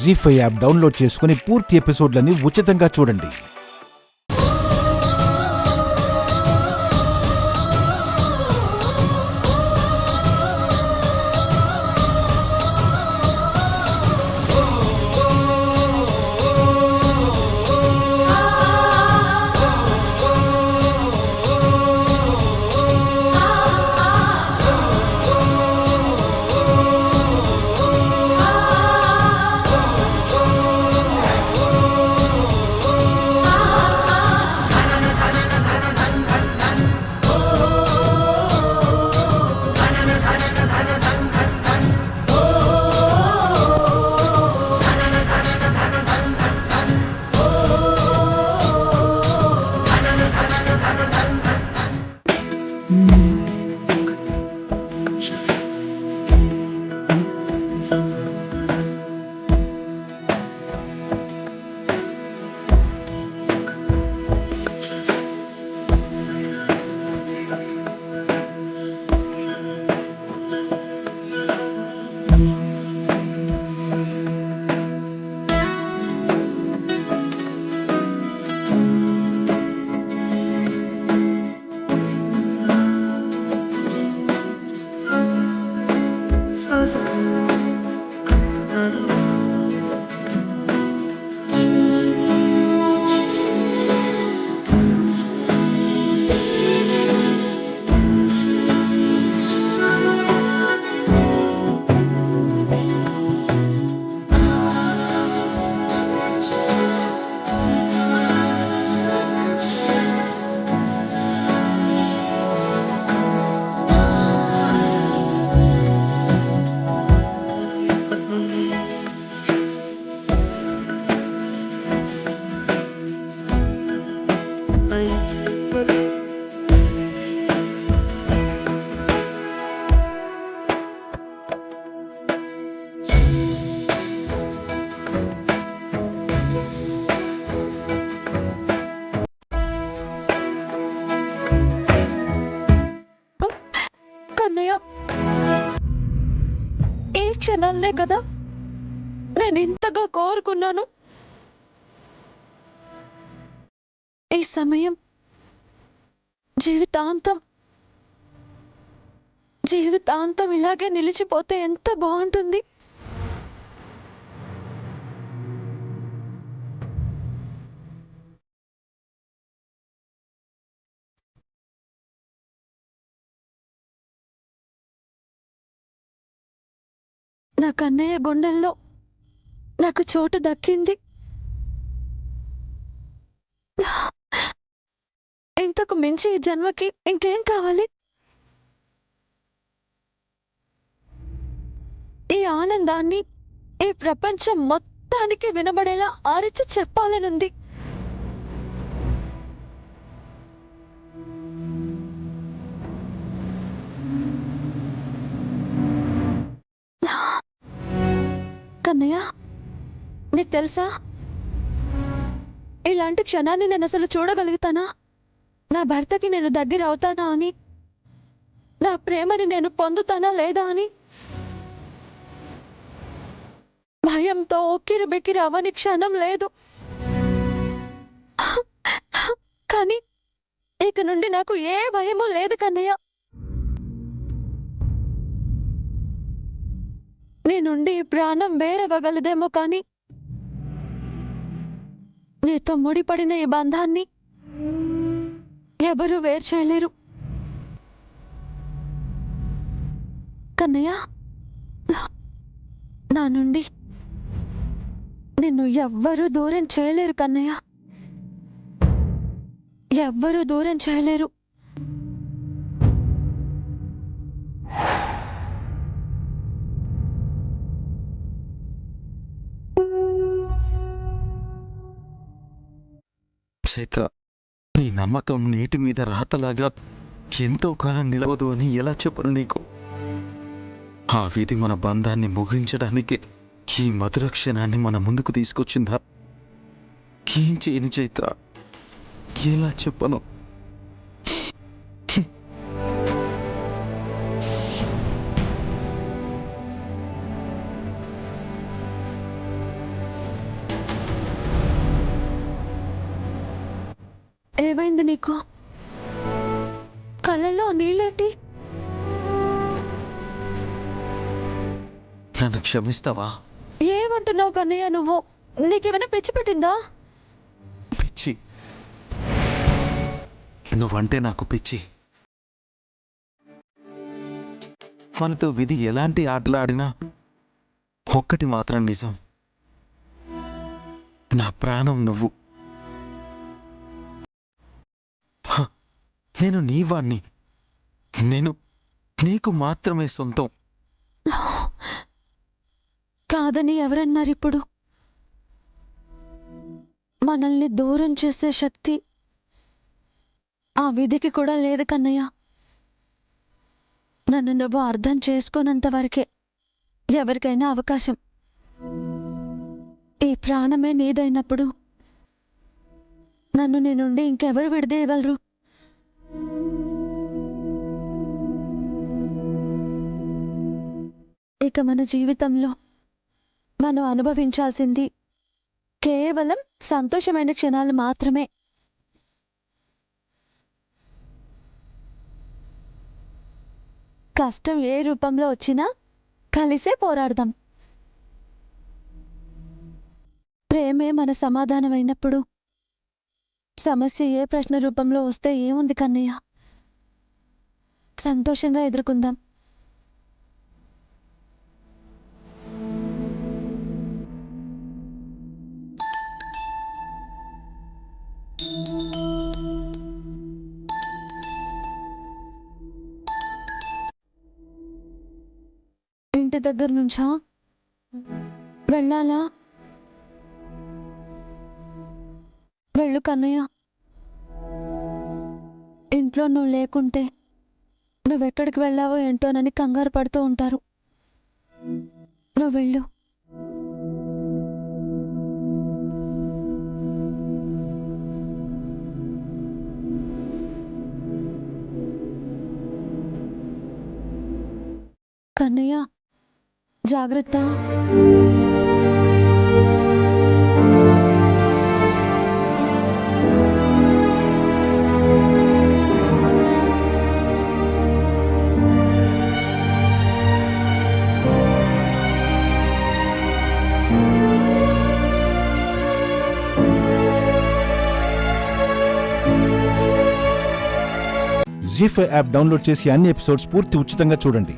జీ5 app download చేసుకుని పూర్తి ఎపిసోడ్లని ఉచితంగా చూడండి. ఈ క్షణాలనే కదా నేను ఇంతగా కోరుకున్నాను. ఈ సమయం జీవితాంతం జీవితాంతం ఇలాగే నిలిచిపోతే ఎంత బాగుంటుంది. నా కన్నయ్య గుండెల్లో నాకు చోటు దక్కింది. ఇంతకు మించి ఈ జన్మకి ఇంకేం కావాలి? ఈ ఆనందాన్ని ఈ ప్రపంచం మొత్తానికి వినబడేలా ఆరిచి చెప్పాలనుంది. కన్నయ్య, నీకు తెలుసా, ఇలాంటి క్షణాన్ని నేను అసలు చూడగలుగుతానా? నా భర్తకి నేను దగ్గర అవుతానా అని, నా ప్రేమని నేను పొందుతానా లేదా అని భయంతో ఉక్కిరి బిక్కిరి అవని క్షణం లేదు. కానీ ఇక నుండి నాకు ఏ భయమూ లేదు కన్నయ్య. నీ నుండి ప్రాణం వేరవగలదేమో, కానీ నీతో ముడిపడిన ఈ బంధాన్ని ఎవరూ వేరు చేయలేరు కన్నయ్య. నా నుండి నిన్ను ఎవ్వరూ దూరం చేయలేరు కన్నయ్య, ఎవ్వరూ దూరం చేయలేరు. చైత్ర, నీ నమ్మకం నీటి మీద రాతలాగా ఎంతో కాలం నిలవదు అని ఎలా చెప్పను నీకు? ఆ విధి మన బంధాన్ని ముగించడానికి ఈ మధుర క్షణాన్ని మన ముందుకు తీసుకొచ్చిందా? ఏం చేయను చైత్ర, ఎలా చెప్పను? ఏమైంది నీకు? కళ్ళల్లో నీళ్ళేంటి? నన్ను క్షమిస్తావా? ఏమంటున్నావు కన్నయ్య నువ్వు? నీకేమైనా పిచ్చి పెట్టిందా? పిచ్చి? నువ్వంటే నాకు పిచ్చి. మనతో విధి ఎలాంటి ఆటలు ఆడినా ఒక్కటి మాత్రం నిజం, నా ప్రాణం నువ్వు. హ, నేను నీ వాణ్ణి. నేను నీకు మాత్రమే సొంతం. కాదని ఎవరన్నారు ఇప్పుడు? మనల్ని దూరం చేసే శక్తి ఆ విధికి కూడా లేదు కన్నయ్య. నన్ను నువ్వు అర్థం చేసుకోనంత వరకే ఎవరికైనా అవకాశం. ఈ ప్రాణమే నీదైనప్పుడు నన్ను నీ నుండి ఇంకెవరు విడదీయగలరు? ఇక మన జీవితంలో మనం అనుభవించాల్సింది కేవలం సంతోషమైన క్షణాలు మాత్రమే. కష్టం ఏ రూపంలో వచ్చినా కలిసే పోరాడదాం. ప్రేమే మన సమాధానమైనప్పుడు సమస్య ఏ ప్రశ్న రూపంలో వస్తే ఏముంది కన్నయ్య? సంతోషంగా ఎదుర్కొందాం. ఇంటి దగ్గర నుంచా వెళ్ళాలా? వెళ్ళు కన్నయ్య. ఇంట్లో నువ్వు లేకుంటే నువ్వెక్కడికి వెళ్ళావో ఏంటోనని కంగారు పడుతూ ఉంటారు. నువ్వు వెళ్ళు. కన్నయ్య జాగ్రత్త. జీ5 యాప్ డౌన్లోడ్ చేసి అన్ని ఎపిసోడ్స్ పూర్తి ఉచితంగా చూడండి.